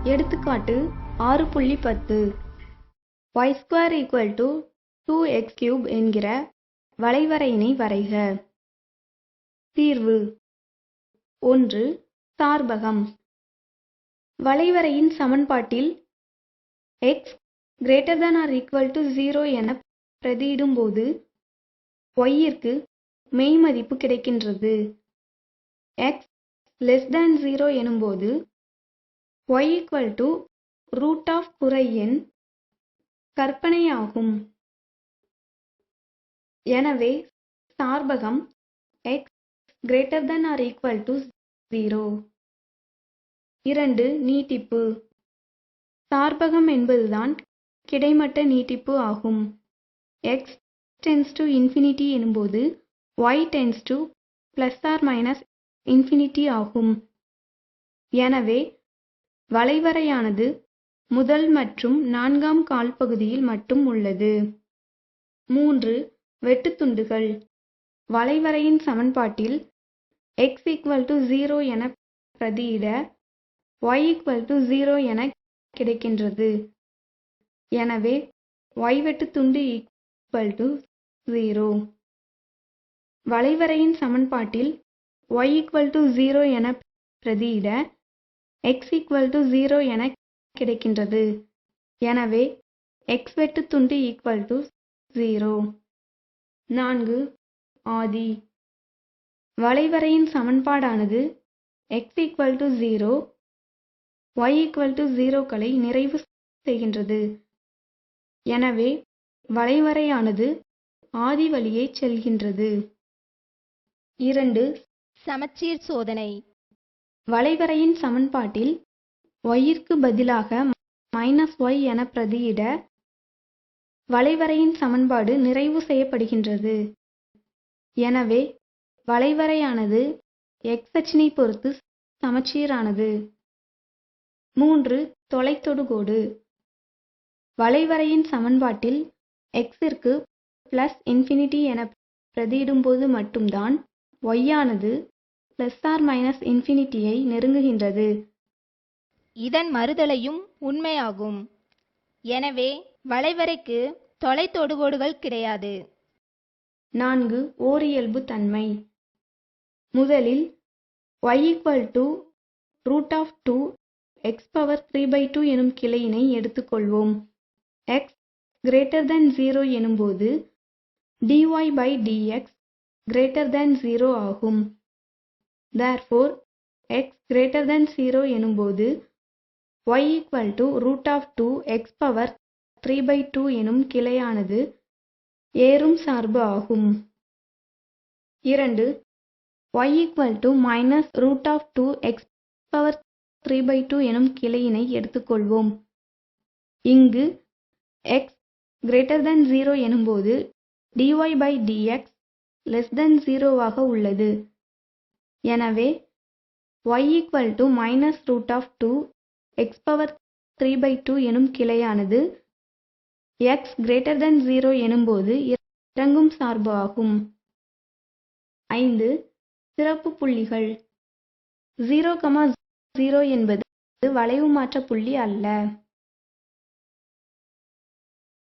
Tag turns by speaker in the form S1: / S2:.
S1: எடுத்துக்காட்டு 6.10 y² = 2x³ என்கிற வளைவரையினை வரைக. தீர்வு 1. சார்பகம். வளைவரையின் சமன்பாட்டில் x ≥ 0 என பிரதியிடும்போது y-ற்கு மெய்மதிப்பு கிடைக்கின்றது. x <0 எனும்போது y √ குறை எண் கற்பனையாகும். எனவே சார்பகம் x ≥ 0. 2. நீட்டிப்பு. சார்பகம் என்பதுதான் கிடைமட்ட நீட்டிப்பு ஆகும். x →∞ எனும்போது y →±∞ ஆகும். எனவே வளைவரையானது முதல் மற்றும் நான்காம் கால்பகுதியில் மட்டும் உள்ளது. 3. வெட்டுத்துண்டுகள். வளைவரையின் சமன்பாட்டில் x 0 என பிரதியிட y 0 என கிடைக்கின்றது. எனவே y வெட்டுத்துண்டு 0. வளைவரையின் சமன்பாட்டில் y 0 என பிரதியிட x 0 என கிடைக்கின்றது. எனவே x வெட்டுத்துண்டு 0. 4. ஆதி. வளைவரையின் சமன்பாடானது x 0 y 0 களை நிறைவு செய்கின்றது. எனவே வளைவரையானது ஆதி வழியே செல்கின்றது. 2.
S2: சமச்சீர் சோதனை.
S1: வளைவரையின் சமன்பாட்டில் y-ற்கு பதிலாக -y என பிரதியிட வளைவரையின் சமன்பாடு நிறைவு செய்யப்படுகின்றது. எனவே வளைவரையானது x அச்சினை பொறுத்து சமச்சீரானது. 3. தொலைத்தொடுகோடு. வளைவரையின் சமன்பாட்டில் x-ற்கு +∞ என பிரதியிடும்போது மட்டும்தான் y-ஆனது ±∞ஐ நெருங்குகின்றது.
S2: இதன் மறுதலையும் உண்மையாகும். எனவே வளைவரைக்கு தொலைத்தொடுகோடுகள் கிடையாது.
S1: 4. ஓரியல்பு தன்மை. முதலில் y √2 x⁴² எனும் கிளையினை எடுத்துக்கொள்வோம். x <0 எனும்போது dy/dx <0 ஆகும். Therefore x <0 எனும்போது y √2 x⁴² எனும் கிளையானது ஏறும் சார்பு ஆகும். 2. y -√2 x⁴² எனும் கிளையினை எடுத்துக்கொள்வோம். இங்கு x <0 எனும்போது dy/dx <0 ஆக உள்ளது. எனவே y -√2 x⁴² எனும் கிளையானது x <0 எனும்போது இறங்கும் சார்பு ஆகும். 5. சிறப்பு புள்ளிகள். 0, 0 என்பது வளைவு மாற்ற புள்ளி அல்ல.